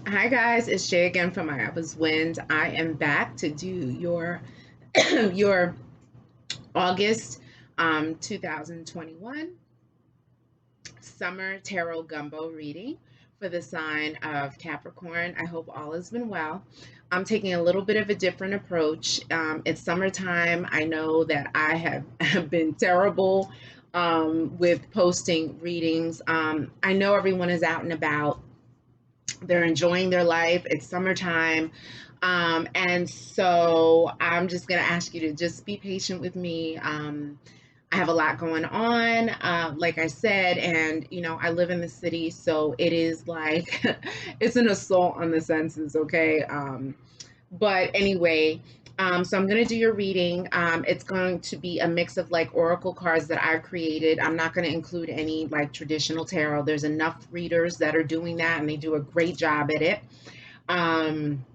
Hi guys, it's Shay again from My Abba's Wind. I am back to do your your August 2021 summer tarot gumbo reading for the sign of Capricorn. I hope all has been well. I'm taking a little bit of a different approach. It's summertime. I know that I have been terrible with posting readings. I know everyone is out and about, they're enjoying their life. It's summertime. And so I'm just going to ask you to just be patient with me. I have a lot going on, like I said, and I live in the city, so it is like it's an assault on the senses, okay? But anyway, so I'm going to do your reading. It's going to be a mix of like oracle cards that I've created. I'm not going to include any like traditional tarot. There's enough readers that are doing that, and they do a great job at it. Um,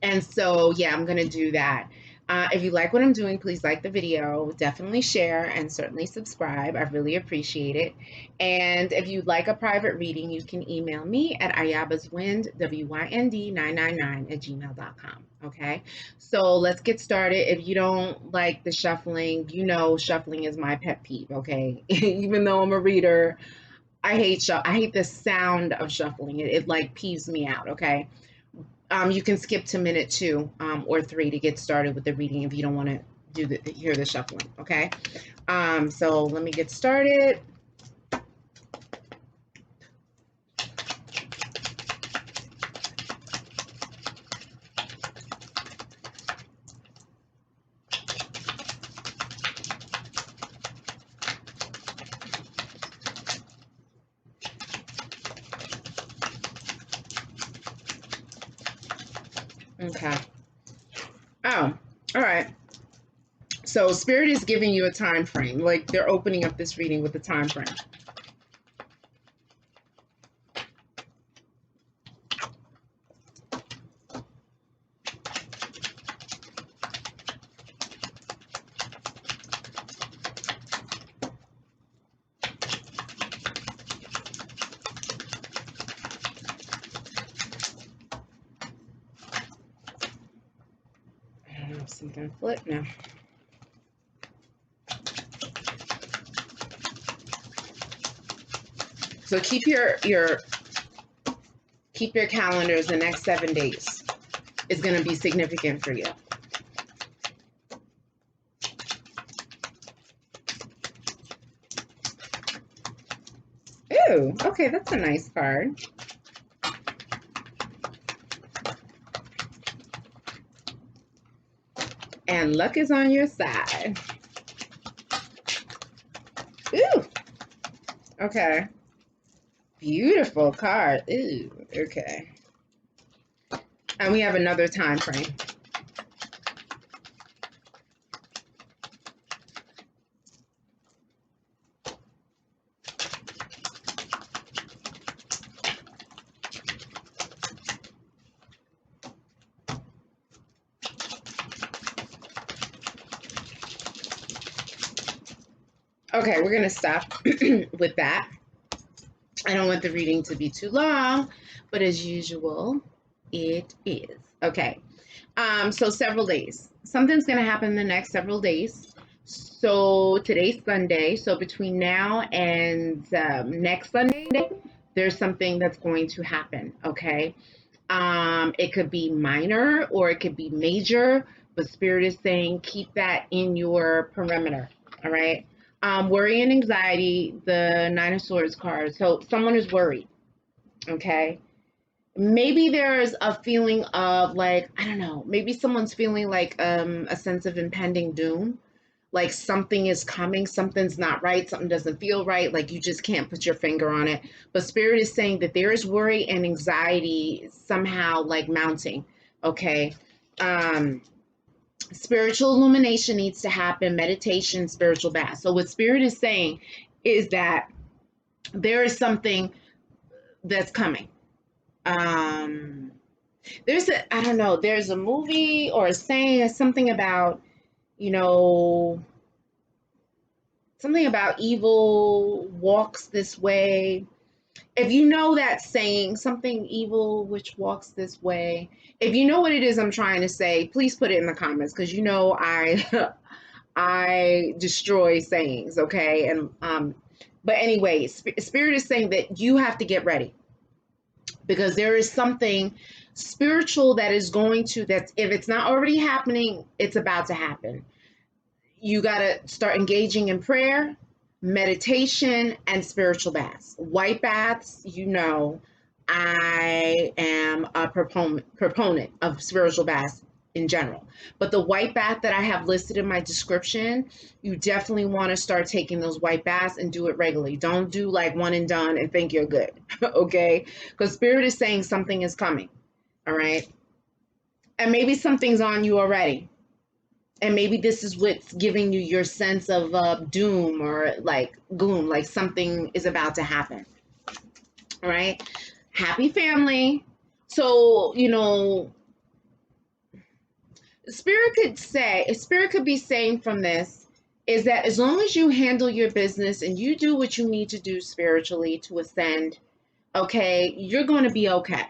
and so, yeah, I'm going to do that. If you like what I'm doing, please like the video, definitely share, and certainly subscribe. I really appreciate it. And if you'd like a private reading, you can email me at ayabaswind, WYND 999 at gmail.com. Okay, so let's get started. If you don't like the shuffling, shuffling is my pet peeve. Okay, even though I'm a reader, I hate the sound of shuffling. It like peeves me out. Okay, you can skip to minute 2 or 3 to get started with the reading if you don't want to hear the shuffling. Okay, so let me get started. Okay. Oh, all right. So Spirit is giving you a time frame. Like they're opening up this reading with a time frame. I don't know if something flipped now. So keep your calendars. The next 7 days is going to be significant for you. Ooh, okay, that's a nice card. And luck is on your side. Ooh, okay. Beautiful card. Ooh, okay. And we have another time frame. Okay, we're going to stop with that. I don't want the reading to be too long, but as usual, it is. Okay, so several days. Something's going to happen in the next several days. So today's Sunday. So between now and next Sunday, there's something that's going to happen. Okay, it could be minor or it could be major, but Spirit is saying keep that in your perimeter. All right. Worry and anxiety, the Nine of Swords card. So someone is worried. Okay. Maybe there's a feeling of like, I don't know, maybe someone's feeling like a sense of impending doom. Like something is coming, something's not right, something doesn't feel right, like you just can't put your finger on it. But Spirit is saying that there is worry and anxiety somehow like mounting. Okay. Spiritual illumination needs to happen, meditation, spiritual bath. So what Spirit is saying is that there is something that's coming. I don't know, there's a movie or a saying, something about, you know, something about evil walks this way. If you know that saying, something evil which walks this way, if you know what it is I'm trying to say, please put it in the comments, because you know I I destroy sayings, okay? And but anyway, spirit is saying that you have to get ready, because there is something spiritual that is going to, that if it's not already happening, it's about to happen. You got to start engaging in prayer, meditation, and spiritual baths. White baths, you know, I am a proponent of spiritual baths in general. But the white bath that I have listed in my description, you definitely want to start taking those white baths and do it regularly. Don't do like one and done and think you're good, okay? Because spirit is saying something is coming, all right? And maybe something's on you already. And maybe this is what's giving you your sense of doom or like gloom, like something is about to happen. All right. Happy family. So, you know, spirit could be saying from this is that as long as you handle your business and you do what you need to do spiritually to ascend, okay, you're going to be okay.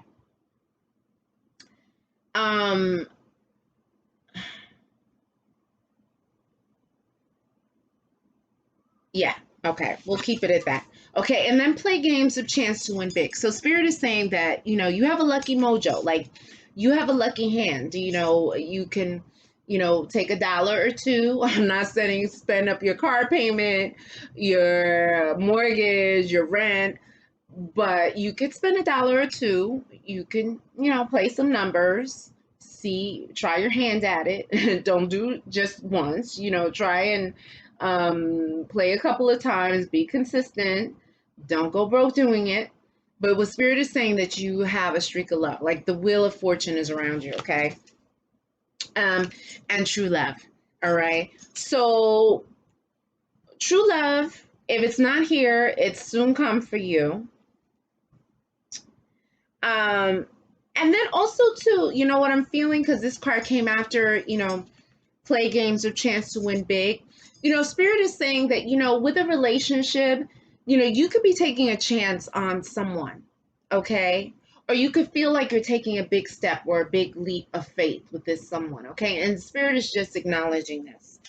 Yeah. Okay. We'll keep it at that. Okay. And then play games of chance to win big. So spirit is saying that, you know, you have a lucky mojo, like you have a lucky hand, you know, you can, you know, take $1 or two. I'm not saying spend up your car payment, your mortgage, your rent, but you could spend $1 or two. You can, you know, play some numbers, see, try your hand at it. Don't do just once, you know, try and play a couple of times, be consistent, don't go broke doing it. But what spirit is saying that you have a streak of luck, like the wheel of fortune is around you, okay? And true love. All right. So true love, if it's not here, it's soon come for you. And then also too, you know what I'm feeling, because this card came after, you know, play games of chance to win big. You know, spirit is saying that, you know, with a relationship, you know, you could be taking a chance on someone, okay? Or you could feel like you're taking a big step or a big leap of faith with this someone, okay? And spirit is just acknowledging this.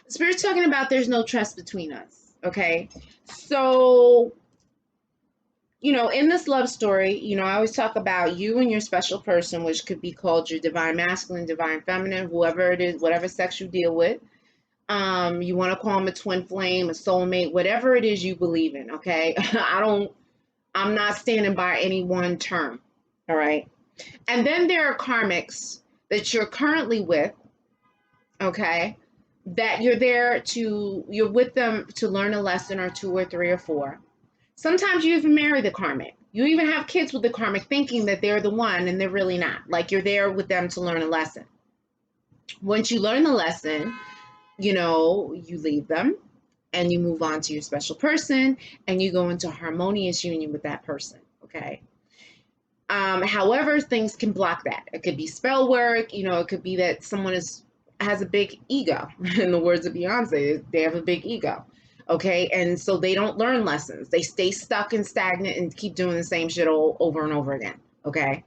Spirit's talking about there's no trust between us, okay? So, you know, in this love story, you know, I always talk about you and your special person, which could be called your divine masculine, divine feminine, whoever it is, whatever sex you deal with. You want to call them a twin flame, a soulmate, whatever it is you believe in, okay? I'm not standing by any one term, all right? And then there are karmics that you're currently with, okay? That you're with them to learn a lesson or two or three or four. Sometimes you even marry the karmic. You even have kids with the karmic thinking that they're the one and they're really not. Like you're there with them to learn a lesson. Once you learn the lesson, you know, you leave them and you move on to your special person and you go into harmonious union with that person, okay? However, things can block that. It could be spell work, you know, it could be that someone has a big ego. In the words of Beyonce, they have a big ego. Okay, and so they don't learn lessons. They stay stuck and stagnant and keep doing the same shit over and over again. Okay,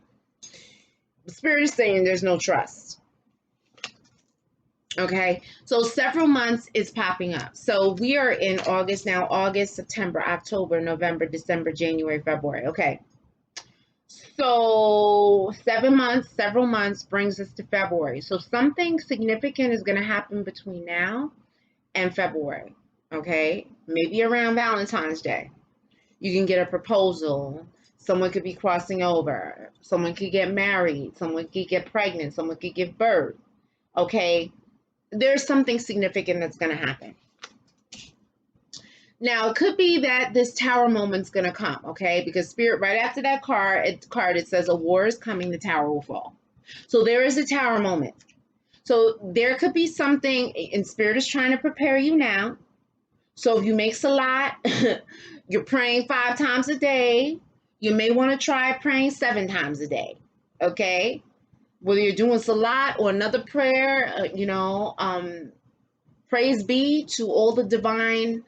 the spirit is saying there's no trust. Okay, so several months is popping up. So we are in August now. August, September, October, November, December, January, February. Okay, so several months brings us to February. So something significant is going to happen between now and February. Okay, maybe around Valentine's Day, you can get a proposal. Someone could be crossing over. Someone could get married. Someone could get pregnant. Someone could give birth. Okay, there's something significant that's going to happen. Now, it could be that this tower moment's going to come, okay? Because spirit, right after that card, it says a war is coming, the tower will fall. So there is a tower moment. So there could be something, and spirit is trying to prepare you now. So if you make salat, you're praying 5 times a day. You may want to try praying 7 times a day, okay? Whether you're doing salat or another prayer, praise be to all the divine,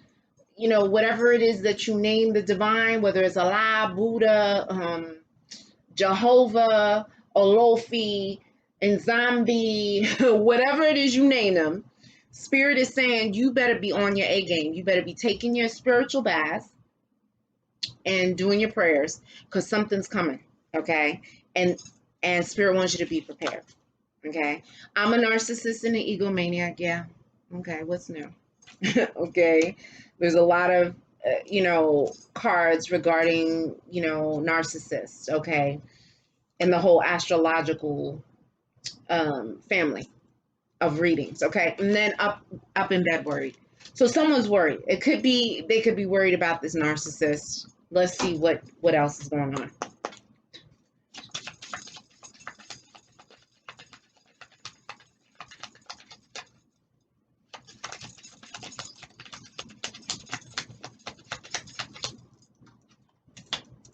you know, whatever it is that you name the divine, whether it's Allah, Buddha, Jehovah, Olofi, and Zombie, whatever it is you name them, Spirit is saying you better be on your A game. You better be taking your spiritual bath and doing your prayers, because something's coming, okay? And Spirit wants you to be prepared, okay? I'm a narcissist and an egomaniac, yeah. Okay, what's new? Okay, there's a lot of, you know, cards regarding, you know, narcissists, okay? And the whole astrological family of readings, okay? And then up in bed worried. So someone's worried. It could be, they could be worried about this narcissist. Let's see what else is going on.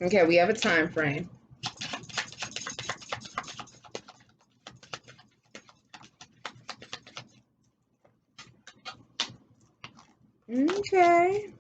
Okay, we have a time frame. Okay.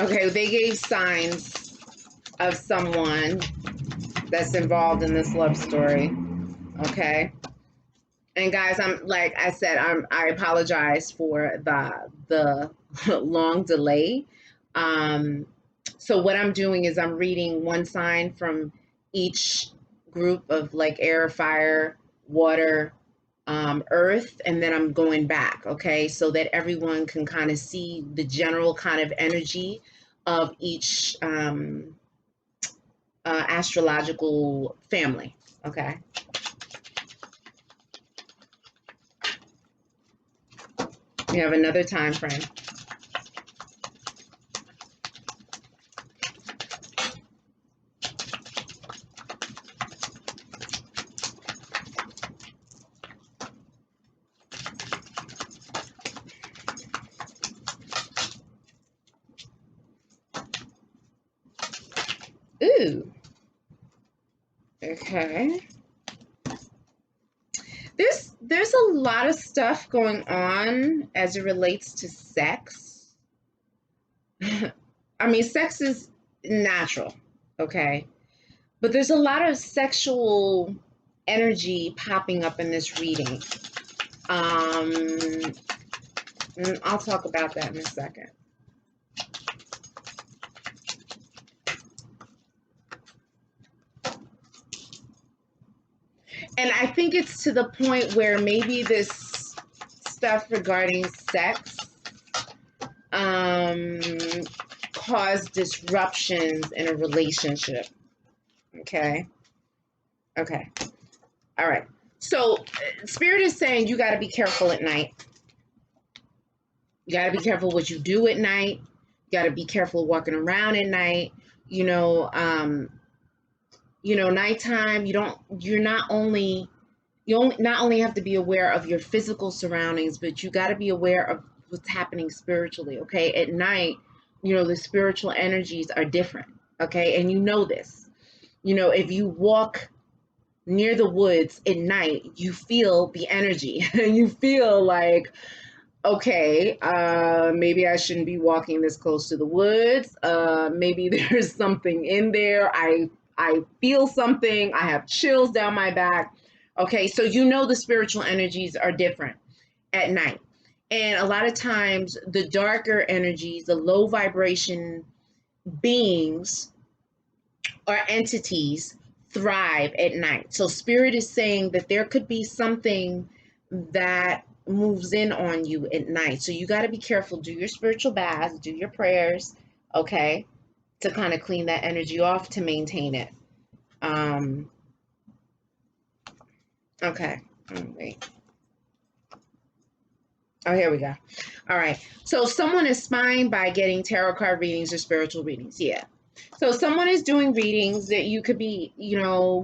Okay, they gave signs of someone that's involved in this love story. Okay. And guys, I'm like I said, I apologize for the long delay. So what I'm doing is I'm reading one sign from each group of like air, fire, water, earth, and then I'm going back, okay, so that everyone can kind of see the general kind of energy of each astrological family, okay. We have another time frame. Ooh. Okay. There's a lot of stuff going on as it relates to sex. I mean, sex is natural, okay? But there's a lot of sexual energy popping up in this reading. I'll talk about that in a second. And I think it's to the point where maybe this stuff regarding sex cause disruptions in a relationship. Okay. Okay. All right. So Spirit is saying you got to be careful at night. You got to be careful what you do at night. You got to be careful walking around at night. Nighttime, you not only have to be aware of your physical surroundings, but you got to be aware of what's happening spiritually, okay? At night, the spiritual energies are different, okay? And you know this. If you walk near the woods at night, you feel the energy. You feel like, okay, maybe I shouldn't be walking this close to the woods. Maybe there's something in there. I feel something. I have chills down my back. Okay, so the spiritual energies are different at night. And a lot of times the darker energies, the low vibration beings or entities thrive at night. So Spirit is saying that there could be something that moves in on you at night. So you got to be careful. Do your spiritual baths, do your prayers, okay, to kind of clean that energy off, to maintain it. Okay. Oh, wait. Oh, here we go. All right. So someone is spying by getting tarot card readings or spiritual readings. Yeah. So someone is doing readings that you could be,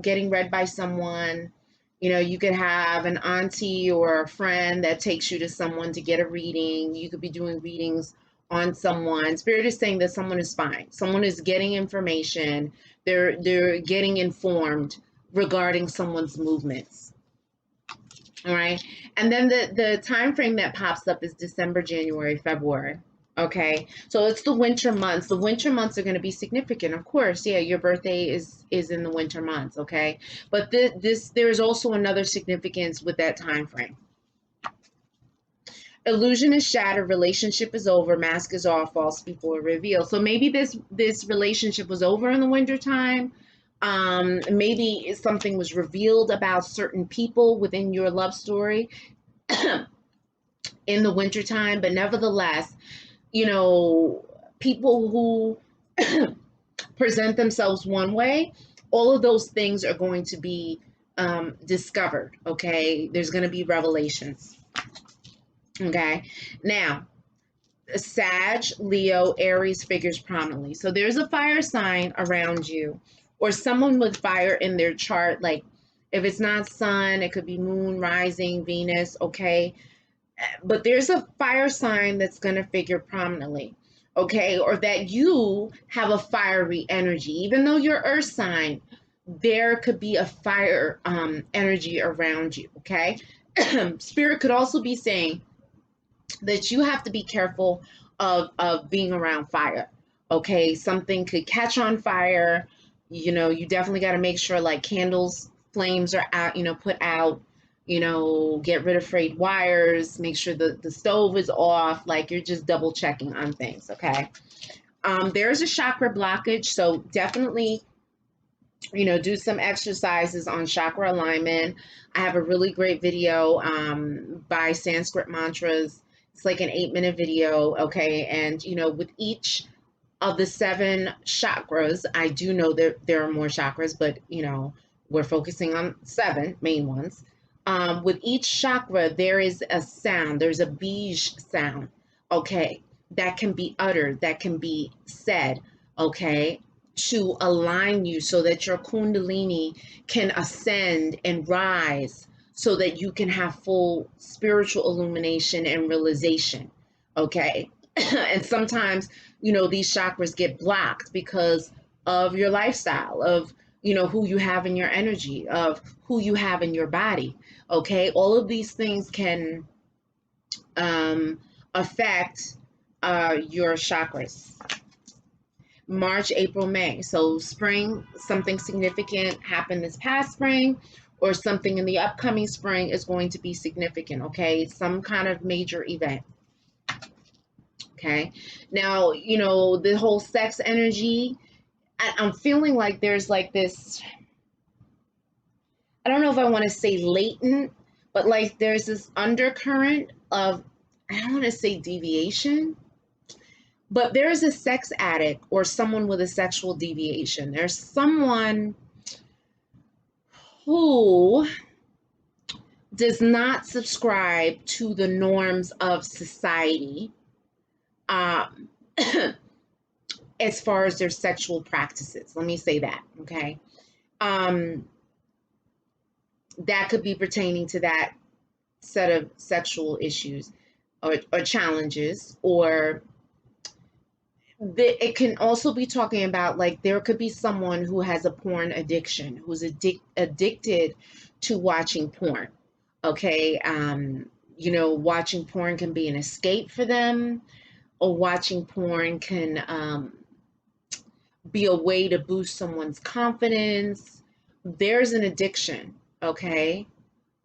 getting read by someone. You could have an auntie or a friend that takes you to someone to get a reading. You could be doing readings on someone. Spirit is saying that someone is spying. Someone is getting information. They're getting informed regarding someone's movements. All right. And then the time frame that pops up is December, January, February. Okay. So it's the winter months. The winter months are going to be significant. Of course, yeah, your birthday is in the winter months, okay? But there's also another significance with that time frame. Illusion is shattered, relationship is over, mask is off, false before reveal. So maybe this relationship was over in the winter time. Maybe something was revealed about certain people within your love story in the wintertime, but nevertheless, people who present themselves one way, all of those things are going to be discovered, okay? There's going to be revelations, okay? Now, Sag, Leo, Aries figures prominently. So there's a fire sign around you, or someone with fire in their chart. Like if it's not sun, it could be moon, rising, Venus, okay? But there's a fire sign that's going to figure prominently, okay? Or that you have a fiery energy. Even though you're earth sign, there could be a fire energy around you, okay? Spirit could also be saying that you have to be careful of being around fire, okay? Something could catch on fire. You definitely got to make sure like candles, flames are out, put out, get rid of frayed wires, make sure the stove is off, like you're just double checking on things, okay? There's a chakra blockage, so definitely, do some exercises on chakra alignment. I have a really great video by Sanskrit Mantras. It's like an 8-minute video, okay? And, with each of the 7 chakras, I do know that there are more chakras, but, we're focusing on 7 main ones. With each chakra, there is a sound. There's a bij sound, okay, that can be uttered, that can be said, okay, to align you so that your kundalini can ascend and rise so that you can have full spiritual illumination and realization, okay? And sometimes, these chakras get blocked because of your lifestyle, of, who you have in your energy, of who you have in your body, okay? All of these things can affect your chakras. March, April, May. So spring, something significant happened this past spring, or something in the upcoming spring is going to be significant, okay? Some kind of major event, okay? Now, the whole sex energy, I'm feeling like there's like this, I don't know if I want to say latent, but like there's this undercurrent of, I don't want to say deviation, but there's a sex addict or someone with a sexual deviation. There's someone who does not subscribe to the norms of society as far as their sexual practices. Let me say that, okay? That could be pertaining to that set of sexual issues or challenges, or it can also be talking about like there could be someone who has a porn addiction, who's addicted to watching porn, okay? Watching porn can be an escape for them, or watching porn can be a way to boost someone's confidence. There's an addiction, okay?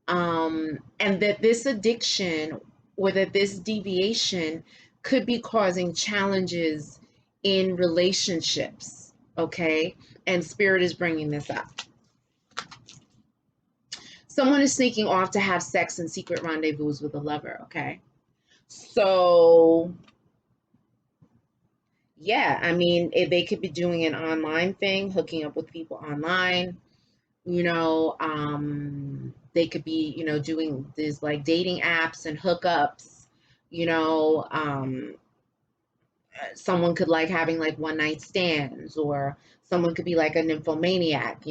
And that this addiction or that this deviation could be causing challenges in relationships, okay? And Spirit is bringing this up. Someone is sneaking off to have sex and secret rendezvous with a lover, okay? So, yeah, I mean, they could be doing an online thing, hooking up with people online. They could be, doing these like dating apps and hookups, someone could like having like one night stands, or someone could be like a nymphomaniac,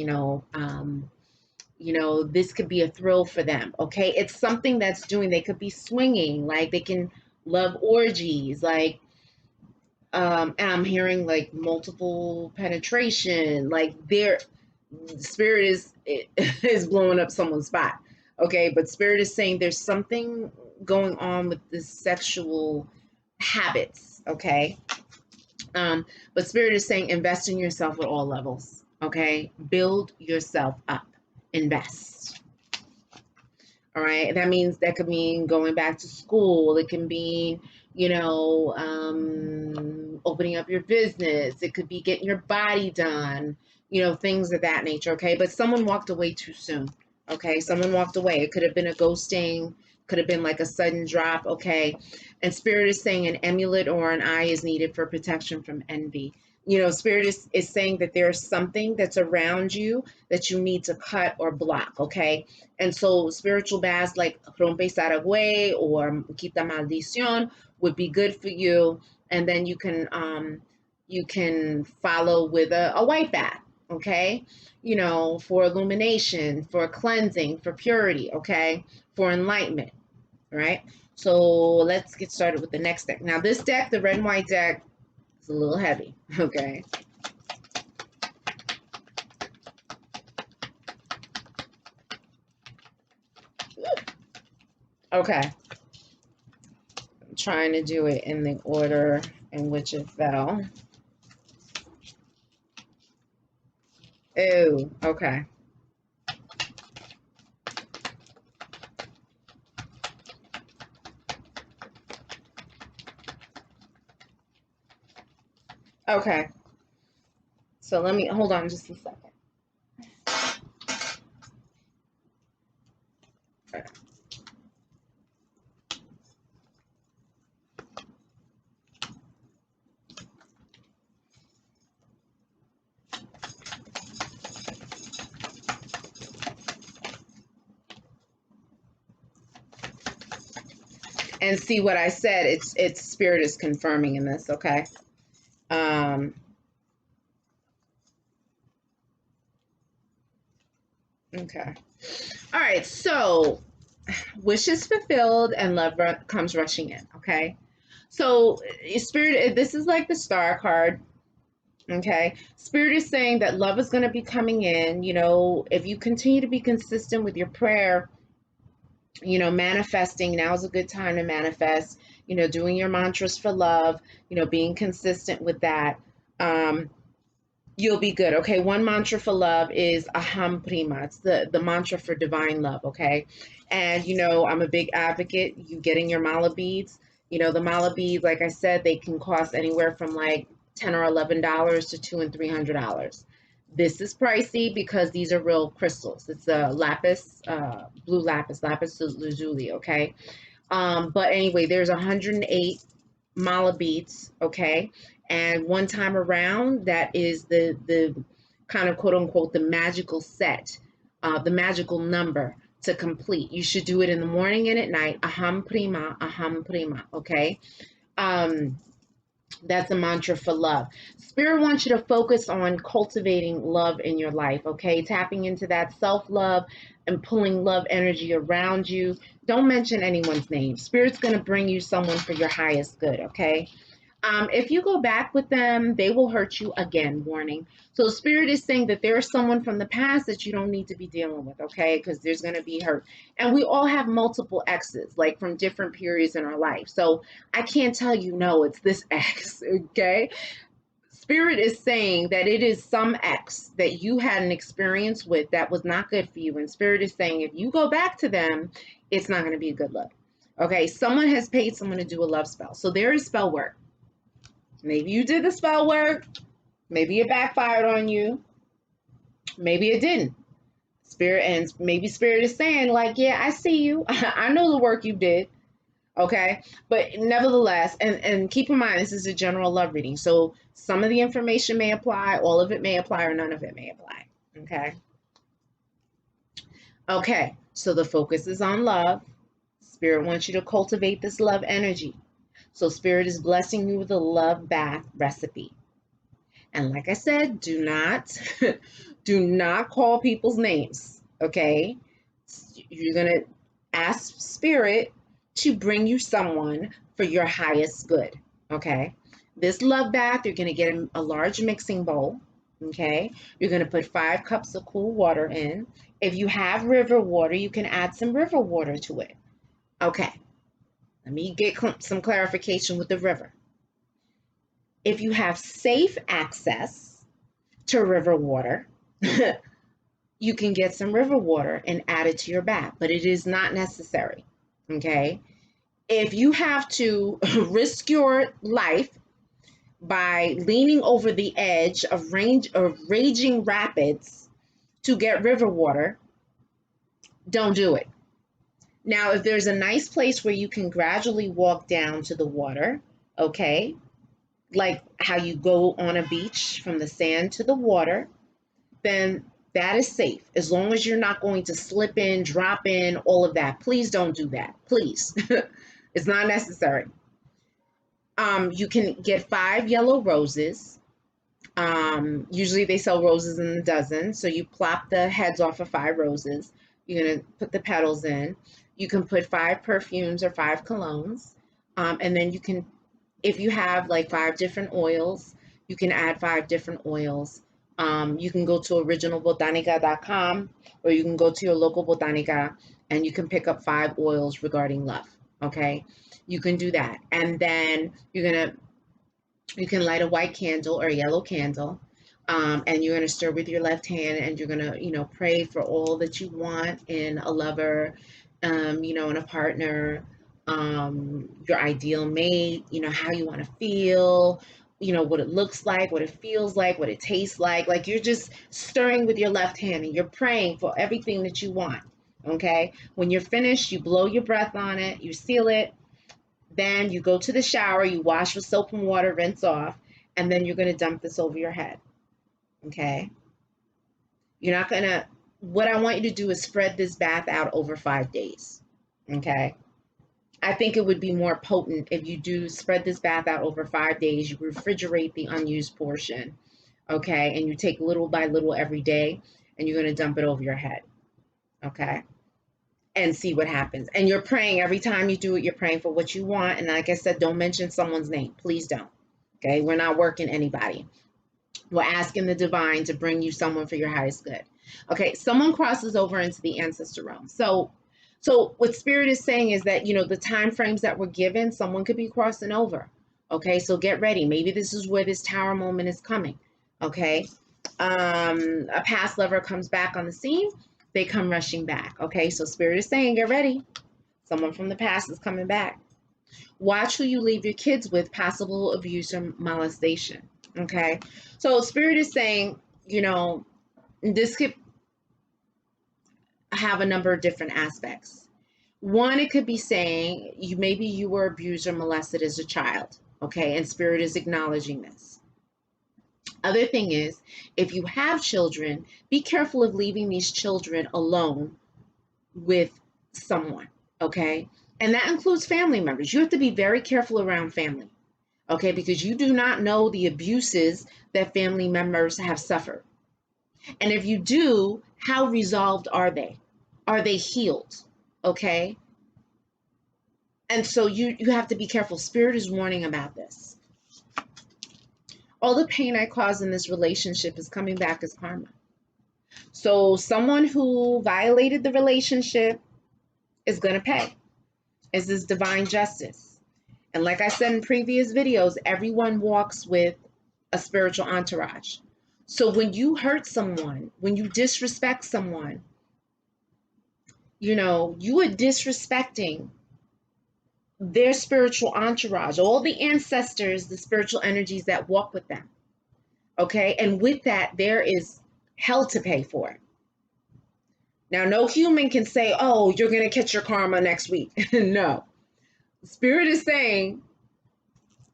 this could be a thrill for them. Okay. It's something that's doing, they could be swinging, like they can love orgies, like, and I'm hearing like multiple penetration, like their spirit is is blowing up someone's spot. Okay. But spirit is saying there's something going on with the sexual habits. Okay. But spirit is saying invest in yourself at all levels. Okay. Build yourself up, invest. All right. That means, that could mean going back to school. It can mean, opening up your business. It could be getting your body done, things of that nature. Okay. But someone walked away too soon. Okay. Someone walked away. It could have been a ghosting, could have been like a sudden drop. Okay. And spirit is saying an amulet or an eye is needed for protection from envy. Spirit is saying that there's something that's around you that you need to cut or block. Okay. And so spiritual baths like Rompe Saragüey or Quita Maldición would be good for you. And then you can follow with a white bath. Okay. For illumination, for cleansing, for purity. Okay. For enlightenment. Right. So let's get started with the next deck. Now this deck, the red and white deck, is a little heavy. Okay. Okay. I'm trying to do it in the order in which it fell. Oh, okay. Okay. So let me hold on just a second. And see what I said, it's spirit is confirming in this. Okay. Okay. All right. So wishes fulfilled and love comes rushing in. Okay. So spirit, this is like the star card. Okay. Spirit is saying that love is going to be coming in. If you continue to be consistent with your prayer, manifesting, now is a good time to manifest, doing your mantras for love, being consistent with that. You'll be good. Okay. One mantra for love is aham prima. It's the mantra for divine love. Okay. And, I'm a big advocate, you getting your mala beads. The mala beads, like I said, they can cost anywhere from like $10 or $11 to $200 and $300. This is pricey because these are real crystals. It's a lapis, blue lapis lazuli. Okay. But anyway, there's 108 mala beads. Okay. And one time around, that is the kind of quote unquote the magical set, the magical number to complete. You should do it in the morning and at night. Aham prima, aham prima. Okay. That's a mantra for love. Spirit wants you to focus on cultivating love in your life. Okay. Tapping into that self-love and pulling love energy around you. Don't mention anyone's name. Spirit's going to bring you someone for your highest good. Okay. If you go back with them, they will hurt you again. Warning. So spirit is saying that there's someone from the past that you don't need to be dealing with, okay? Because there's going to be hurt. And we all have multiple exes, like from different periods in our life. So I can't tell you, no, it's this ex, okay? Spirit is saying that it is some ex that you had an experience with that was not good for you. And spirit is saying if you go back to them, it's not going to be a good look. Okay, someone has paid someone to do a love spell. So there is spell work. Maybe you did the spell work. Maybe it backfired on you. Maybe it didn't. Maybe spirit is saying like, yeah, I see you. I know the work you did. Okay. But nevertheless, and keep in mind, this is a general love reading. So some of the information may apply, all of it may apply, or none of it may apply. Okay. Okay. So the focus is on love. Spirit wants you to cultivate this love energy. So Spirit is blessing you with a love bath recipe. And like I said, do not, do not call people's names, okay? You're going to ask Spirit to bring you someone for your highest good, okay? This love bath, you're going to get a large mixing bowl, okay? You're going to put 5 cups of cool water in. If you have river water, you can add some river water to it. Okay, let me get some clarification with the river. If you have safe access to river water, you can get some river water and add it to your bath, but it is not necessary, okay? If you have to risk your life by leaning over the edge of raging rapids to get river water, don't do it. Now, if there's a nice place where you can gradually walk down to the water, okay, like how you go on a beach from the sand to the water, then that is safe, as long as you're not going to slip in, drop in, all of that. Please don't do that, please. It's not necessary. You can get 5 yellow roses. Usually they sell roses in a dozen. So you plop the heads off of 5 roses. You're going to put the petals in. You can put 5 perfumes or 5 colognes. And then you can, if you have like 5 different oils, you can add 5 different oils. You can go to originalbotanica.com, or you can go to your local botanica and you can pick up 5 oils regarding love. Okay, you can do that. And then you can light a white candle or a yellow candle, and you're gonna stir with your left hand, and you're gonna, pray for all that you want in a lover, in a partner, your ideal mate, how you want to feel, what it looks like, what it feels like, what it tastes like. Like, you're just stirring with your left hand and you're praying for everything that you want. Okay. When you're finished, you blow your breath on it, you seal it. Then you go to the shower, you wash with soap and water, rinse off, and then you're going to dump this over your head. Okay. You're not going to, what I want you to do is spread this bath out over 5 days. Okay. I think it would be more potent if you do spread this bath out over 5 days. You refrigerate the unused portion, okay? And you take little by little every day, and you're going to dump it over your head, okay? And see what happens. And you're praying every time you do it, you're praying for what you want. And like I said, don't mention someone's name. Please don't, okay? We're not working anybody. We're asking the divine to bring you someone for your highest good. Okay, someone crosses over into the ancestor realm. So what Spirit is saying is that, the time frames that we're given, someone could be crossing over. Okay, so get ready. Maybe this is where this tower moment is coming. Okay, a past lover comes back on the scene. They come rushing back. Okay, so Spirit is saying, get ready. Someone from the past is coming back. Watch who you leave your kids with, possible abuse or molestation. Okay, so Spirit is saying, this could have a number of different aspects. One, it could be saying maybe you were abused or molested as a child, okay, and Spirit is acknowledging this. Other thing is, if you have children, be careful of leaving these children alone with someone, okay, and that includes family members. You have to be very careful around family, okay, because you do not know the abuses that family members have suffered. And if you do, how resolved are they? Are they healed? Okay. And so you have to be careful. Spirit is warning about this. All the pain I caused in this relationship is coming back as karma. So someone who violated the relationship is going to pay. It's this divine justice. And like I said in previous videos, everyone walks with a spiritual entourage. So when you hurt someone, when you disrespect someone, you are disrespecting their spiritual entourage, all the ancestors, the spiritual energies that walk with them. Okay. And with that, there is hell to pay for it. Now, no human can say, oh, you're going to catch your karma next week. No. Spirit is saying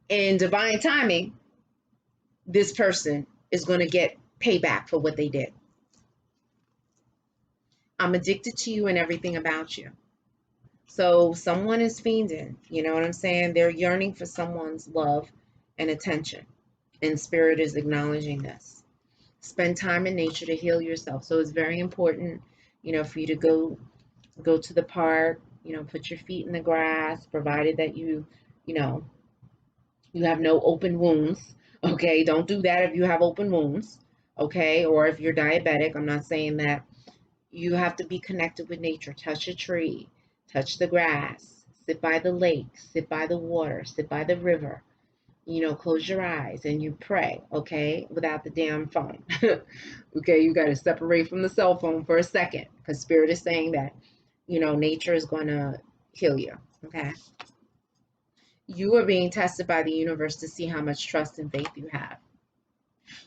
in divine timing, this person is going to get payback for what they did. I'm addicted to you and everything about you. So someone is fiending, you know what I'm saying? They're yearning for someone's love and attention. And spirit is acknowledging this. Spend time in nature to heal yourself. So it's very important, you know, for you to go to the park, you know, put your feet in the grass, provided that you know, you have no open wounds. Okay, don't do that if you have open wounds. Okay, or if you're diabetic. I'm not saying that. You have to be connected with nature. Touch a tree, touch the grass, sit by the lake, sit by the water, sit by the river. You know, close your eyes and you pray, okay, without the damn phone. Okay, you got to separate from the cell phone for a second because spirit is saying that, you know, nature is going to heal you. Okay, you are being tested by the universe to see how much trust and faith you have.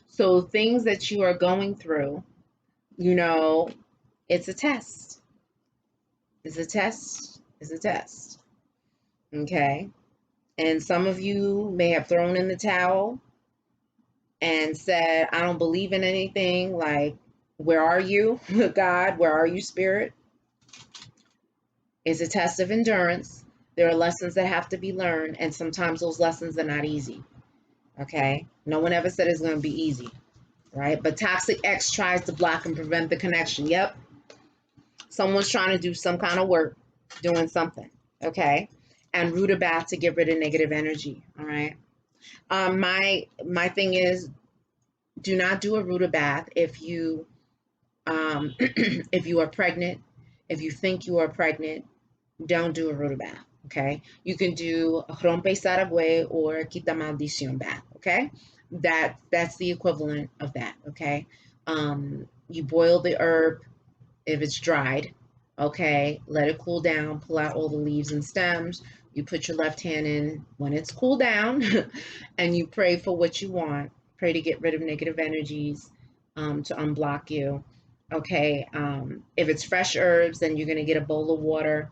So things that you are going through, you know, it's a test. It's a test. It's a test. Okay. And some of you may have thrown in the towel and said, I don't believe in anything. Like, where are you, God? Where are you, spirit? It's a test of endurance. There are lessons that have to be learned, and sometimes those lessons are not easy. Okay? No one ever said it's going to be easy, right? But Toxic X tries to block and prevent the connection. Yep. Someone's trying to do some kind of work, doing something. Okay? And root a bath to get rid of negative energy. All right? My thing is, do not do a root a bath if you if you are pregnant. If you think you are pregnant, don't do a root bath. Okay, you can do rompe saragüey or quita maldición bath. Okay, that's the equivalent of that. Okay, you boil the herb if it's dried. Okay, let it cool down. Pull out all the leaves and stems. You put your left hand in when it's cooled down, and you pray for what you want. Pray to get rid of negative energies, to unblock you. Okay, if it's fresh herbs, then you're gonna get a bowl of water,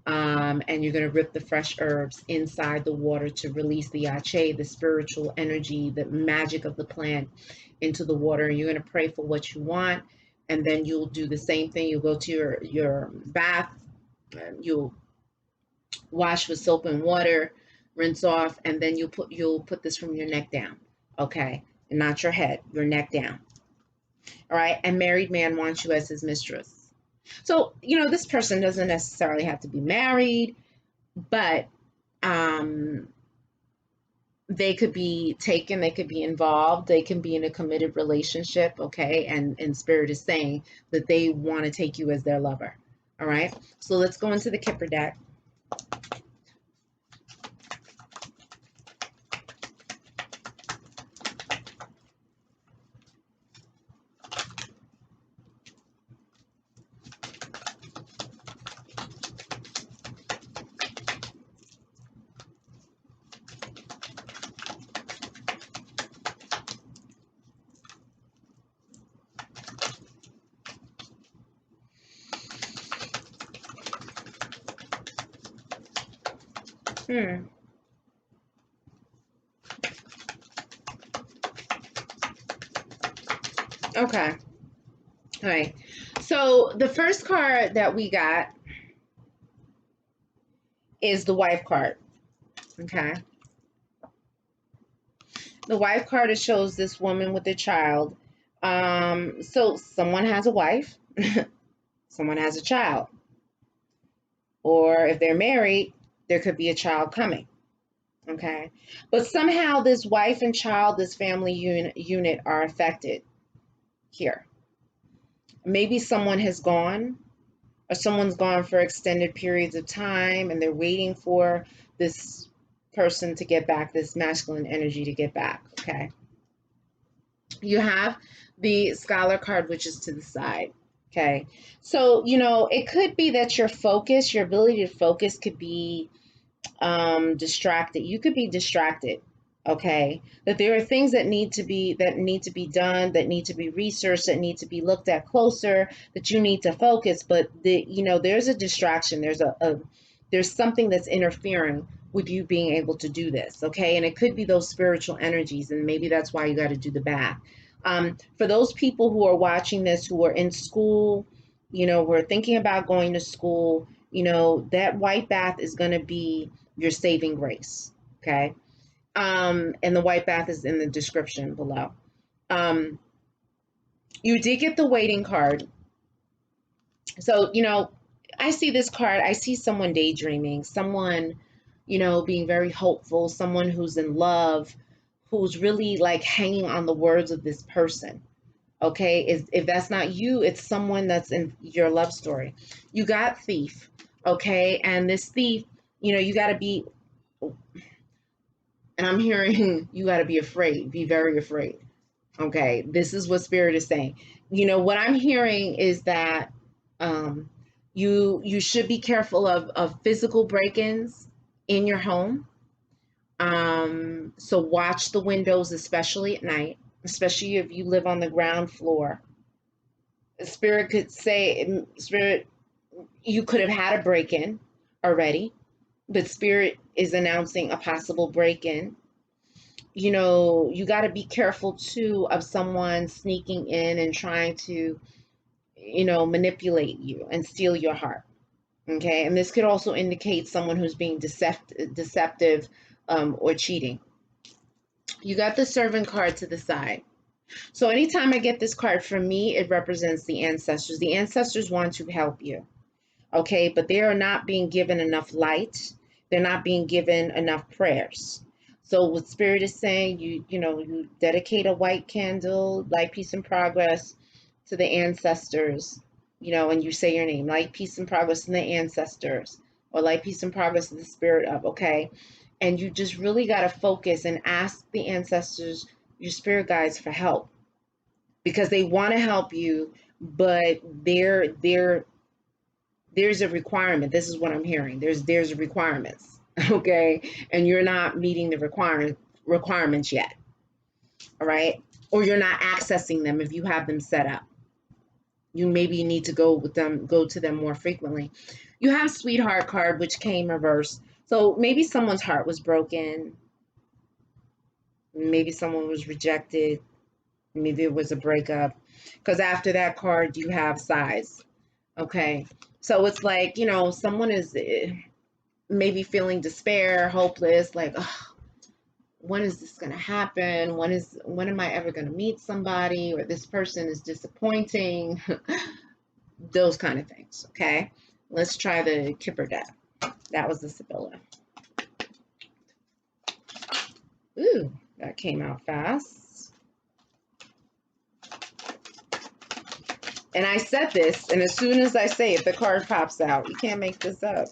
and you're gonna rip the fresh herbs inside the water to release the ache, the spiritual energy, the magic of the plant into the water. And you're gonna pray for what you want, and then you'll do the same thing. You'll go to your bath, you'll wash with soap and water, rinse off, and then you'll put this from your neck down, okay, and not your head, your neck down. All right, and married man wants you as his mistress. So you know this person doesn't necessarily have to be married, but they could be taken, they could be involved, they can be in a committed relationship, okay, and spirit is saying that they want to take you as their lover. All right, so let's go into the Kipper deck. Okay. All right. So the first card that we got is the wife card. Okay. The wife card, it shows this woman with a child. So someone has a wife, someone has a child, or if they're married, there could be a child coming. Okay. But somehow this wife and child, this family unit are affected here. Maybe someone has gone, or someone's gone for extended periods of time and they're waiting for this person to get back, this masculine energy to get back. Okay. You have the scholar card, which is to the side. Okay. So, you know, it could be that your focus, your ability to focus could be distracted. You could be distracted. Okay, that there are things that need to be done, that need to be researched, that need to be looked at closer, that you need to focus. But there's a distraction. There's something that's interfering with you being able to do this. Okay, and it could be those spiritual energies, and maybe that's why you got to do the bath. For those people who are watching this, who are in school, you know, who are thinking about going to school, You know, that white bath is going to be your saving grace. Okay. And the white bath is in the description below. You did get the waiting card. So, you know, I see this card, I see someone daydreaming, someone, you know, being very hopeful, someone who's in love, who's really like hanging on the words of this person. Okay, if that's not you, it's someone that's in your love story. You got thief, okay, and this thief, you know, you got to be, and I'm hearing you got to be afraid, be very afraid. Okay, this is what spirit is saying. You know, what I'm hearing is that um, you should be careful of physical break-ins in your home. So watch the windows, especially at night, especially if you live on the ground floor. Spirit could say, spirit, you could have had a break-in already, but spirit is announcing a possible break-in. You know, you got to be careful too of someone sneaking in and trying to, you know, manipulate you and steal your heart. Okay, and this could also indicate someone who's being deceptive or cheating. You got the servant card to the side. So anytime I get this card, for me, it represents the ancestors. The ancestors want to help you, okay, but they are not being given enough light. They're not being given enough prayers. So what spirit is saying, you know, you dedicate a white candle, light, peace, and progress to the ancestors, you know, and you say your name, light, peace, and progress to the ancestors, or light, peace, and progress to the spirit of, okay? And you just really got to focus and ask the ancestors, your spirit guides, for help, because they want to help you, but there's a requirement. This is what I'm hearing. There's requirements, okay? And you're not meeting the requirements yet. All right? Or you're not accessing them if you have them set up. You maybe need to go to them more frequently. You have sweetheart card, which came reversed. So maybe someone's heart was broken. Maybe someone was rejected. Maybe it was a breakup. Because after that card, you have size. Okay. So it's like, you know, someone is maybe feeling despair, hopeless, like, oh, when is this going to happen? When am I ever going to meet somebody? Or this person is disappointing. Those kind of things. Okay. Let's try the Kipper deck. That was the Sibylla. Ooh, that came out fast. And I said this, and as soon as I say it, the card pops out. You can't make this up.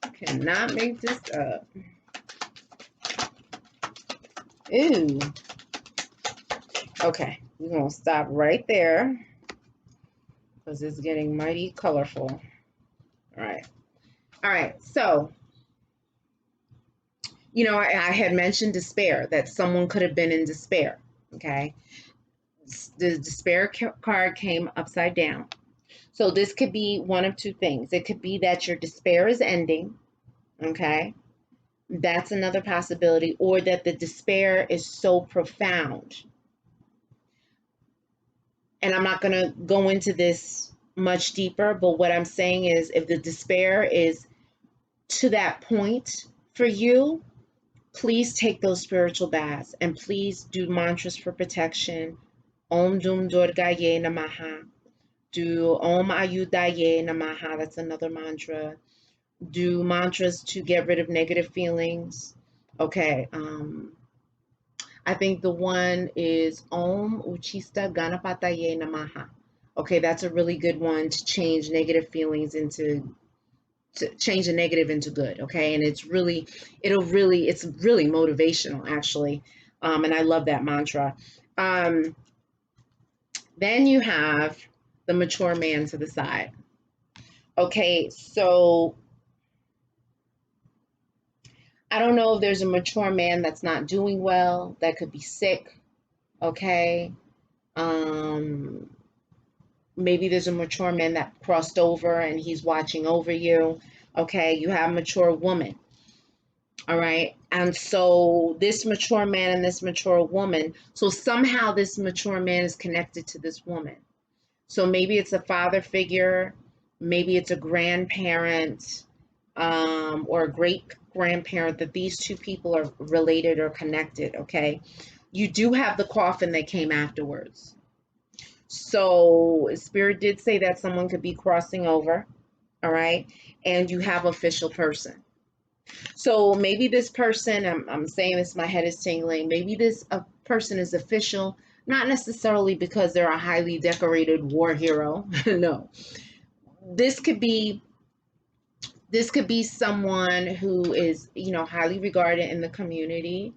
You cannot make this up. Ooh. Okay, we're going to stop right there because it's getting mighty colorful. All right. All right, so, you know, I had mentioned despair, that someone could have been in despair, okay? The despair card came upside down. So this could be one of two things. It could be that your despair is ending, okay? That's another possibility. Or that the despair is so profound. And I'm not going to go into this much deeper, but what I'm saying is, if the despair is to that point for you, please take those spiritual baths and please do mantras for protection. Om Dum Durgaye Namaha. Do Om Ayudaye Namaha. That's another mantra. Do mantras to get rid of negative feelings. Okay. I think the one is Om Uchista Ganapataye Namaha. Okay, that's a really good one to change negative feelings to change the negative into good. Okay, and it's really motivational actually, and I love that mantra. Then you have the mature man to the side. Okay, so I don't know if there's a mature man that's not doing well, that could be sick. Okay, maybe there's a mature man that crossed over and he's watching over you. Okay, you have a mature woman. All right. And so this mature man and this mature woman, so somehow this mature man is connected to this woman. So maybe it's a father figure, maybe it's a grandparent, or a great grandparent, that these two people are related or connected, okay? You do have the coffin that came afterwards. So Spirit did say that someone could be crossing over, all right? And you have official person. So maybe this person, I'm saying this, my head is tingling. Maybe this person is official, not necessarily because they're a highly decorated war hero. No, this could be someone who is, highly regarded in the community,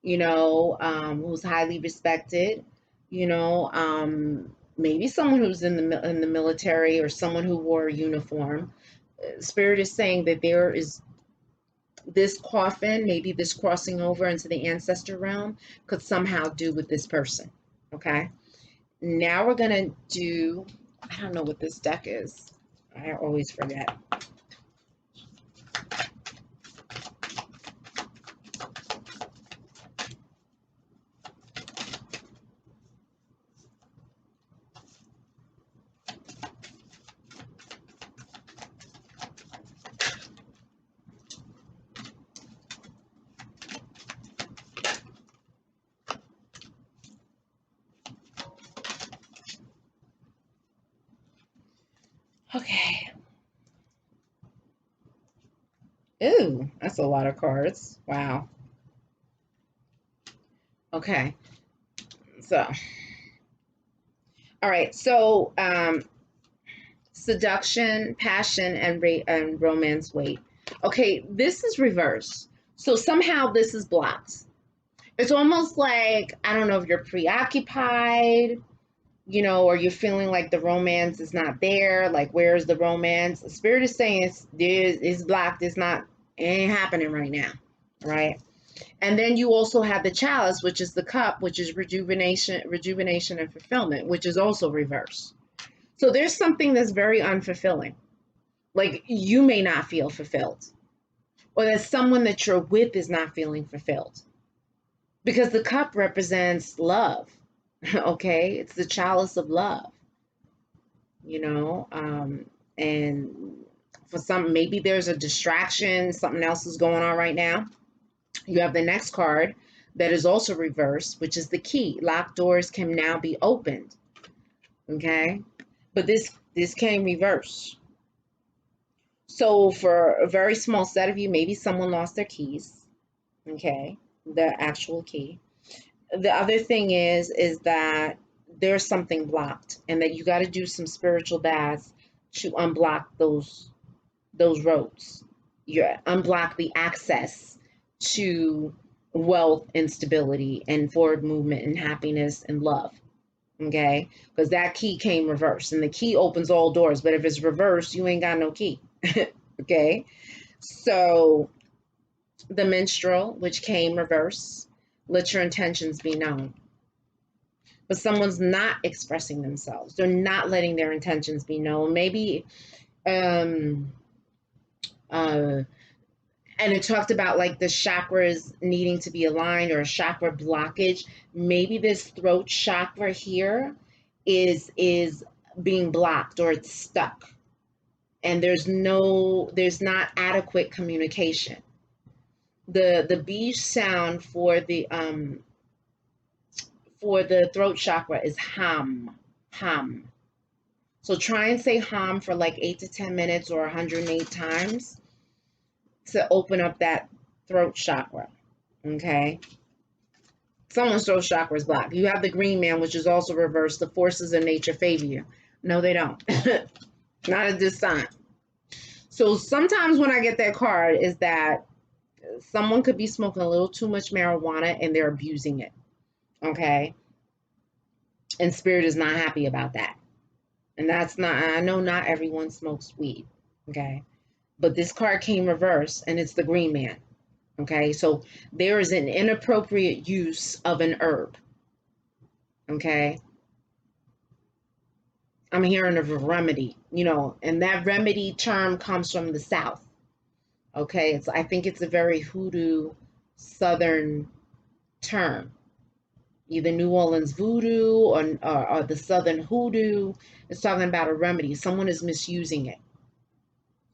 who's highly respected, maybe someone who's in the military, or someone who wore a uniform. Spirit is saying that there is this coffin, maybe this crossing over into the ancestor realm, could somehow do with this person. Okay. Now we're going to do, I don't know what this deck is. I always forget. Okay. Ooh, that's a lot of cards. Wow. Okay. So, all right. So, seduction, passion, and romance weight. Okay, this is reverse. So somehow this is blocked. It's almost like, I don't know if you're preoccupied, or you're feeling like the romance is not there. Like, where's the romance? The Spirit is saying it's blocked. It ain't happening right now, right? And then you also have the chalice, which is the cup, which is rejuvenation and fulfillment, which is also reverse. So there's something that's very unfulfilling. Like, you may not feel fulfilled, or that someone that you're with is not feeling fulfilled, because the cup represents love. Okay, it's the chalice of love, and for some, maybe there's a distraction, something else is going on right now. You have the next card that is also reversed, which is the key. Locked doors can now be opened. Okay, but this came reversed. So for a very small set of you, maybe someone lost their keys. Okay, the actual key. The other thing is that there's something blocked, and that you got to do some spiritual baths to unblock those roads. You unblock the access to wealth and stability and forward movement and happiness and love. Okay, because that key came reversed, and the key opens all doors, but if it's reversed, you ain't got no key. Okay, so the minstrel, which came reverse, let your intentions be known. But someone's not expressing themselves. They're not letting their intentions be known. Maybe, and it talked about like the chakras needing to be aligned, or a chakra blockage. Maybe this throat chakra here is being blocked, or it's stuck, and there's not adequate communication. The B sound for the throat chakra is hum. So try and say hum for like 8 to 10 minutes or 108 times to open up that throat chakra. Okay. Someone's throat chakra is blocked. You have the green man, which is also reversed. The forces of nature favor you. No, they don't. Not at this time. So sometimes when I get that card is that someone could be smoking a little too much marijuana and they're abusing it. Okay. And Spirit is not happy about that. And that's not, I know not everyone smokes weed. Okay. But this card came reversed, and it's the green man. Okay. So there is an inappropriate use of an herb. Okay. I'm hearing of a remedy, and that remedy term comes from the South. Okay. I think it's a very hoodoo Southern term, either New Orleans voodoo or the Southern hoodoo. It's talking about a remedy. Someone is misusing it,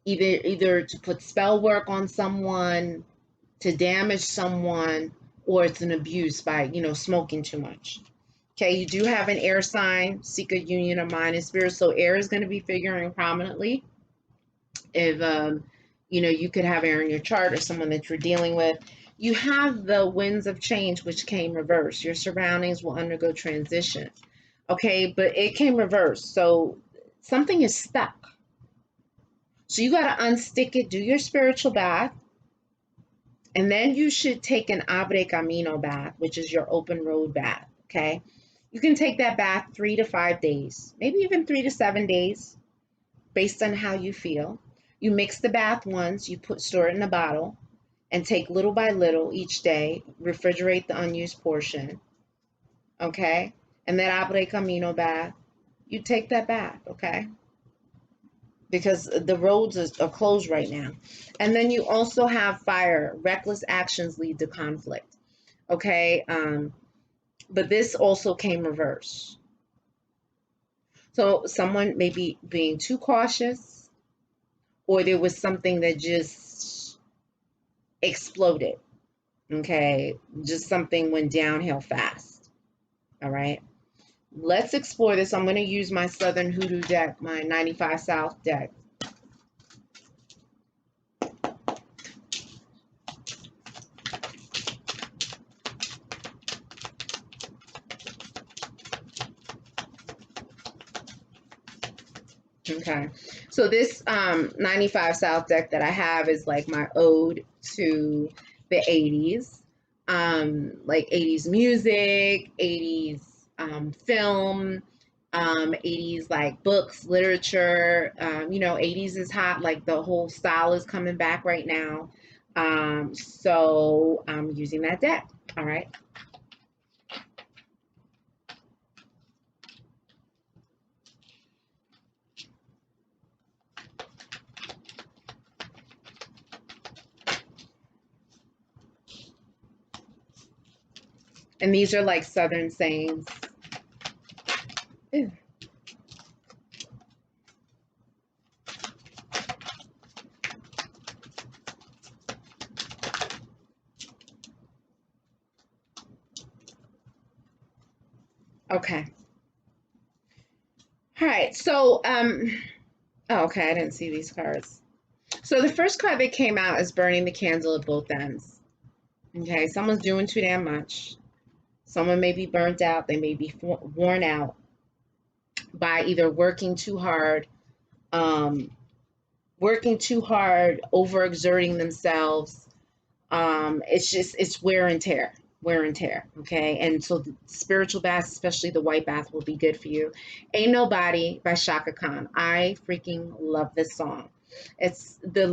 either to put spell work on someone, to damage someone, or it's an abuse by, smoking too much. Okay, you do have an air sign, seek a union of mind and spirit. So air is going to be figuring prominently. If, you could have air in your chart or someone that you're dealing with. You have the winds of change, which came reverse. Your surroundings will undergo transition. Okay, but it came reverse. So something is stuck. So you got to unstick it, do your spiritual bath. And then you should take an abre camino bath, which is your open road bath. Okay. You can take that bath 3 to 5 days, maybe even 3 to 7 days, based on how you feel. You mix the bath once, you store it in a bottle, and take little by little each day, refrigerate the unused portion. Okay. And that abre camino bath, you take that bath. Okay. Because the roads are closed right now. And then you also have fire. Reckless actions lead to conflict. Okay. But this also came reverse. So someone may be being too cautious, or there was something that just exploded. Okay. Just something went downhill fast. All right. Let's explore this. I'm going to use my Southern Hoodoo deck, my 95 South deck. Okay, so this 95 South deck that I have is like my ode to the 80s, like 80s music, 80s film, 80s like books, literature. 80s is hot, like the whole style is coming back right now. So I'm using that deck. All right. And these are like Southern sayings. Ew. Okay. All right. So, oh, okay. I didn't see these cards. So the first card that came out is burning the candle at both ends. Okay. Someone's doing too damn much. Someone may be burnt out. They may be worn out by either working too hard, overexerting themselves. It's wear and tear. Okay. And so the spiritual bath, especially the white bath, will be good for you. Ain't Nobody by Shaka Khan. I freaking love this song. The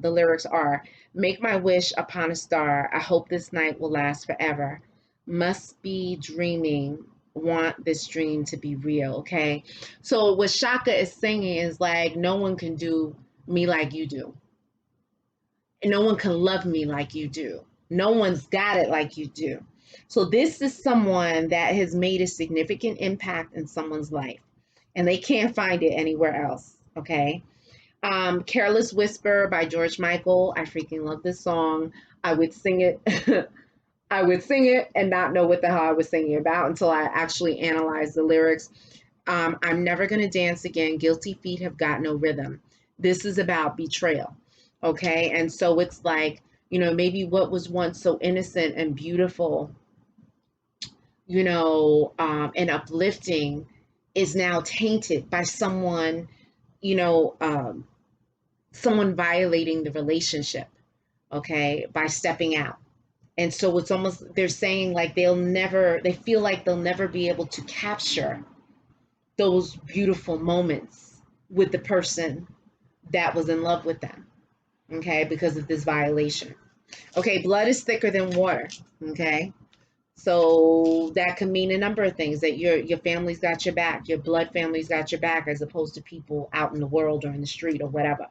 lyrics are make my wish upon a star. I hope this night will last forever. Must be dreaming. Want this dream to be real. Okay. So what Shaka is singing is like, no one can do me like you do. And no one can love me like you do. No one's got it like you do. So this is someone that has made a significant impact in someone's life, and they can't find it anywhere else. Okay. Careless Whisper by George Michael. I freaking love this song. I would sing it. I would sing it and not know what the hell I was singing about until I actually analyzed the lyrics. I'm never going to dance again. Guilty feet have got no rhythm. This is about betrayal. Okay. And so it's like, maybe what was once so innocent and beautiful, and uplifting is now tainted by someone, someone violating the relationship, okay, by stepping out. And so it's almost, they're saying like they feel like they'll never be able to capture those beautiful moments with the person that was in love with them, okay, because of this violation. Okay, blood is thicker than water, okay? So that can mean a number of things, that your family's got your back, your blood family's got your back, as opposed to people out in the world or in the street or whatever.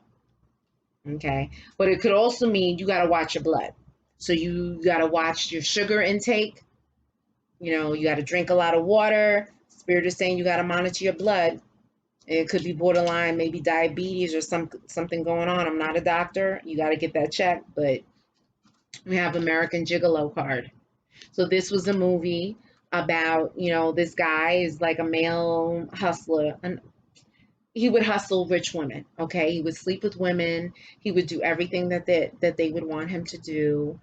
Okay. But it could also mean you got to watch your blood. So you got to watch your sugar intake. You know, you got to drink a lot of water. Spirit is saying you got to monitor your blood. It could be borderline, maybe diabetes or something going on. I'm not a doctor. You got to get that checked. But we have American Gigolo card. So this was a movie about, you know, this guy is like a male hustler, and he would hustle rich women. Okay, he would sleep with women. He would do everything that they would want him to do.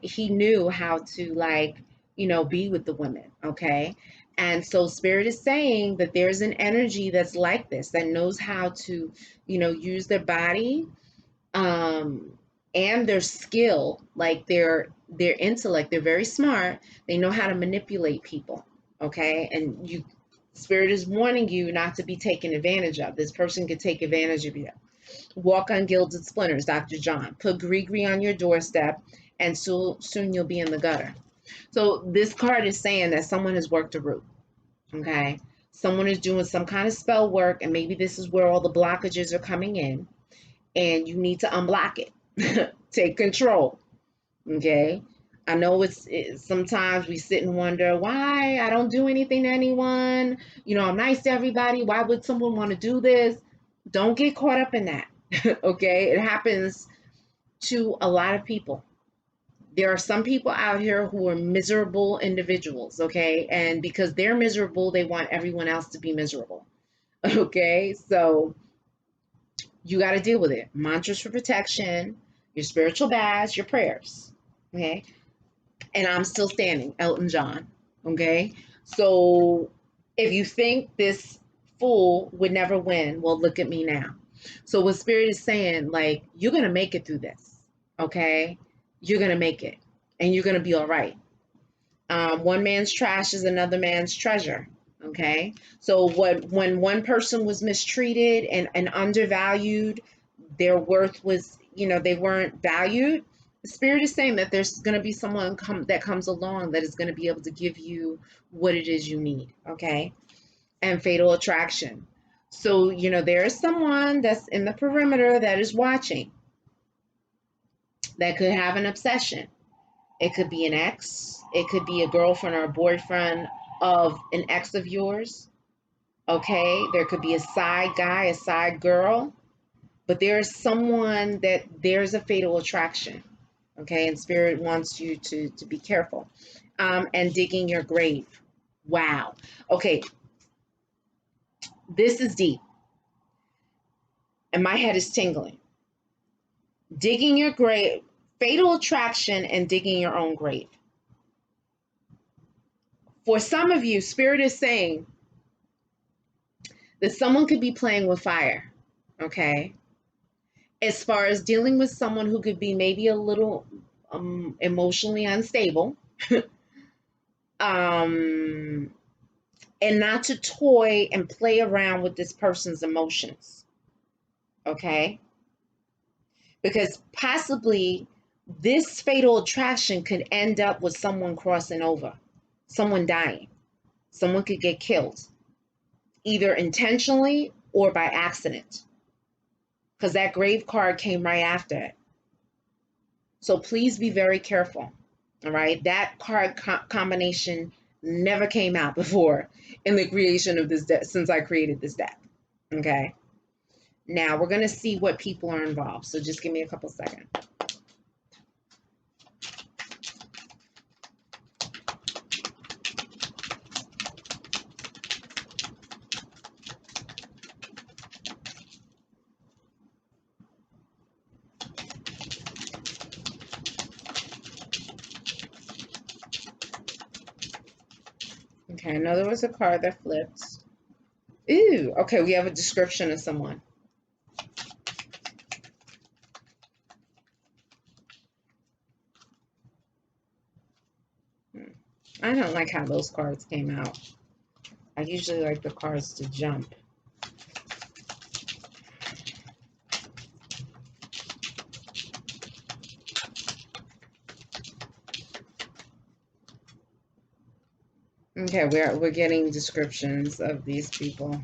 He knew how to, like, you know, be with the women. Okay, and so spirit is saying that there's an energy that's like this, that knows how to, you know, use their body, um, and their skill, like their intellect. They're very smart. They know how to manipulate people. Okay, and you, spirit is warning you not to be taken advantage of. This person could take advantage of you. Walk on gilded splinters, Dr. John. Put gree on your doorstep, and soon you'll be in the gutter. So this card is saying that someone has worked a root. Okay, someone is doing some kind of spell work, and maybe this is where all the blockages are coming in, and you need to unblock it. Take control. Okay, I know it's sometimes we sit and wonder why I don't do anything to anyone. You know, I'm nice to everybody. Why would someone want to do this? Don't get caught up in that. Okay, it happens to a lot of people. There are some people out here who are miserable individuals. Okay, and because they're miserable, they want everyone else to be miserable. Okay, so you got to deal with it. Mantras for protection, your spiritual baths, your prayers. Okay, and I'm still standing, Elton John. Okay, so if you think this fool would never win, well, look at me now. So what spirit is saying, like, you're gonna make it through this. Okay, you're gonna make it, and you're gonna be all right. One man's trash is another man's treasure. Okay, so when one person was mistreated and undervalued, their worth was, you know, they weren't valued. The spirit is saying that there's going to be someone that comes along that is going to be able to give you what it is you need. Okay, and fatal attraction. So, you know, there is someone that's in the perimeter that is watching, that could have an obsession. It could be an ex. It could be a girlfriend or a boyfriend of an ex of yours. Okay, there could be a side guy, a side girl, but there's someone that there's a fatal attraction. Okay, and spirit wants you to be careful. And digging your grave. Wow. Okay, this is deep, and my head is tingling. Digging your grave, fatal attraction, and digging your own grave. For some of you, spirit is saying that someone could be playing with fire. Okay, as far as dealing with someone who could be maybe a little emotionally unstable, and not to toy and play around with this person's emotions. Okay, because possibly this fatal attraction could end up with someone crossing over, someone dying, someone could get killed, either intentionally or by accident, because that grave card came right after it. So please be very careful. All right, that card combination never came out before in the creation of this deck, since I created this deck. Okay, now we're going to see what people are involved, so just give me a couple seconds. Okay, I know there was a card that flipped. Ooh, okay, we have a description of someone. I don't like how those cards came out. I usually like the cards to jump. Okay, we're getting descriptions of these people.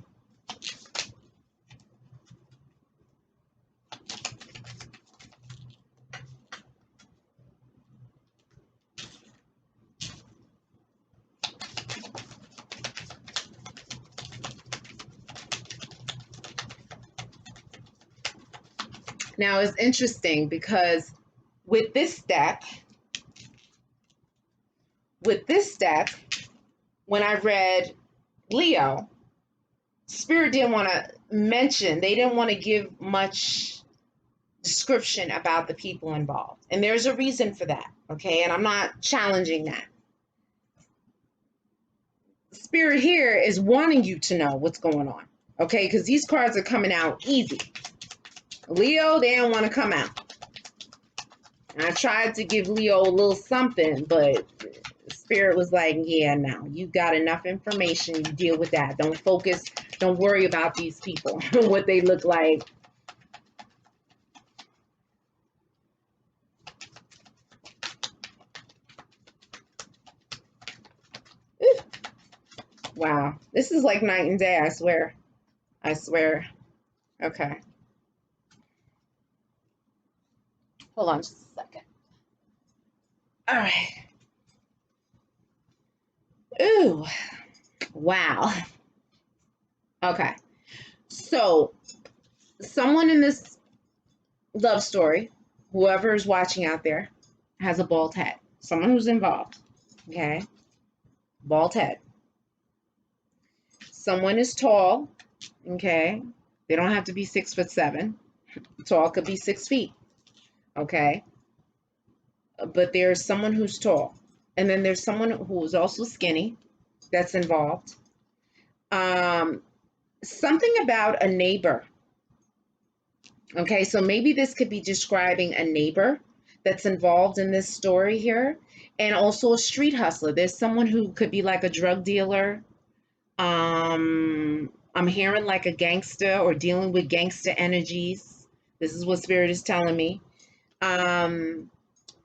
Now it's interesting because with this deck, when I read Leo, Spirit didn't want to mention, they didn't want to give much description about the people involved. And there's a reason for that, okay? And I'm not challenging that. Spirit here is wanting you to know what's going on, okay? Because these cards are coming out easy. Leo, they don't want to come out. And I tried to give Leo a little something, but Spirit was like, yeah, no, you got enough information. You deal with that. Don't focus. Don't worry about these people, what they look like. Wow. This is like night and day, I swear. I swear. Okay. Hold on just a second. All right. Ooh. Wow. Okay. So, someone in this love story, whoever is watching out there, has a bald head. Someone who's involved. Okay. Bald head. Someone is tall. Okay. They don't have to be 6'7". Tall could be 6 feet. Okay. But there's someone who's tall. And then there's someone who is also skinny that's involved. Something about a neighbor. Okay, so maybe this could be describing a neighbor that's involved in this story here. And also a street hustler. There's someone who could be like a drug dealer. I'm hearing like a gangster or dealing with gangster energies. This is what Spirit is telling me.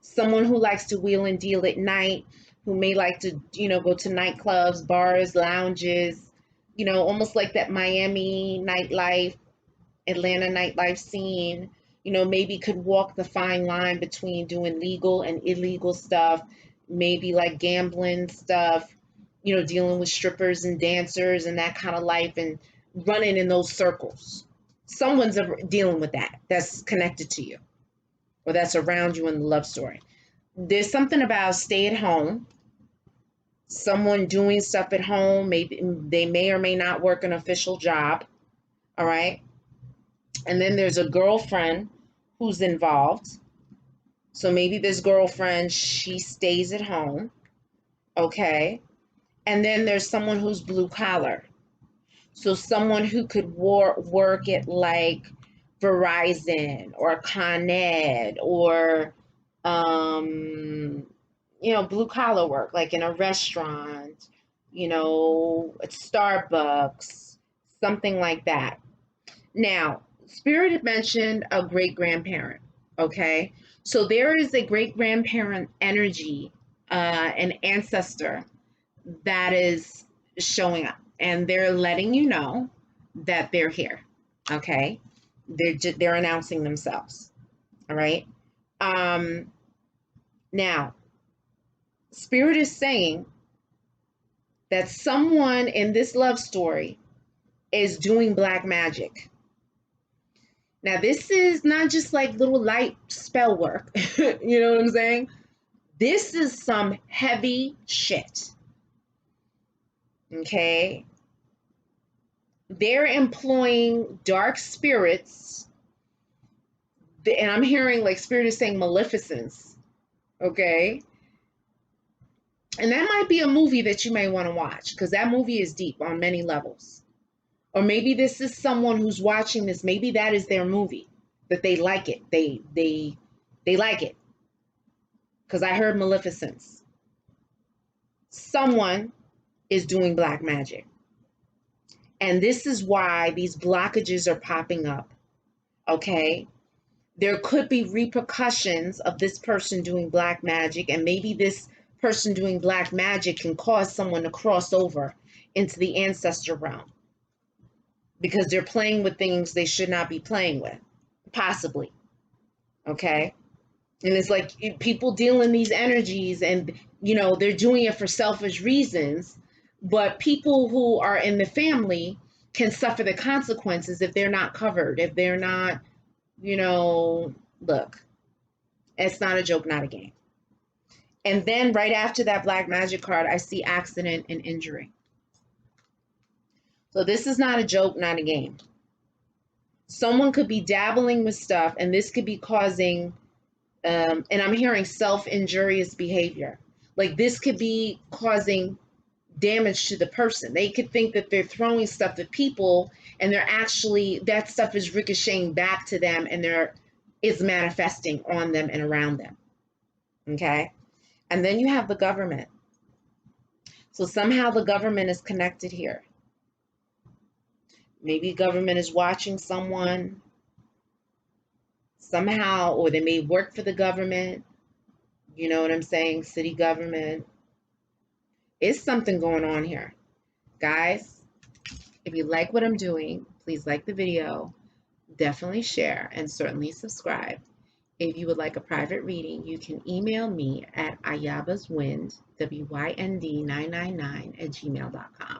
Someone who likes to wheel and deal at night, who may like to, go to nightclubs, bars, lounges, almost like that Miami nightlife, Atlanta nightlife scene, maybe could walk the fine line between doing legal and illegal stuff, maybe like gambling stuff, dealing with strippers and dancers and that kind of life and running in those circles. Someone's dealing with that that's connected to you or that's around you in the love story. There's something about stay at home, someone doing stuff at home. Maybe they may or may not work an official job. All right. And then there's a girlfriend who's involved. So maybe this girlfriend, she stays at home. Okay. And then there's someone who's blue collar. So someone who could work at like Verizon or Con Ed or, blue collar work, like in a restaurant, at Starbucks, something like that. Now, Spirit had mentioned a great grandparent. Okay. So there is a great grandparent energy, an ancestor that is showing up, and they're letting you know that they're here. Okay. They're announcing themselves. All right. Now, Spirit is saying that someone in this love story is doing black magic. Now, this is not just like little light spell work. You know what I'm saying? This is some heavy shit. Okay. They're employing dark spirits. And I'm hearing like Spirit is saying maleficence. Okay. And that might be a movie that you may want to watch because that movie is deep on many levels. Or maybe this is someone who's watching this. Maybe that is their movie, that they like it. They like it. Because I heard maleficence. Someone is doing black magic. And this is why these blockages are popping up. Okay. There could be repercussions of this person doing black magic, and maybe this person doing black magic can cause someone to cross over into the ancestor realm because they're playing with things they should not be playing with, possibly. Okay. And it's like people deal in these energies and, they're doing it for selfish reasons, but people who are in the family can suffer the consequences if they're not covered, if they're not, you know, look, it's not a joke, not a game. And then right after that black magic card, I see accident and injury. So this is not a joke, not a game. Someone could be dabbling with stuff, and this could be causing, and I'm hearing self-injurious behavior. Like this could be causing damage to the person. They could think that they're throwing stuff at people, and they're actually, that stuff is ricocheting back to them, and it's manifesting on them and around them. Okay? And then you have the government. So somehow the government is connected here. Maybe government is watching someone somehow, or they may work for the government. You know what I'm saying? City government. It's something going on here. Guys, if you like what I'm doing, please like the video, definitely share, and certainly subscribe. If you would like a private reading, you can email me at ayabaswind, WYND999 @gmail.com.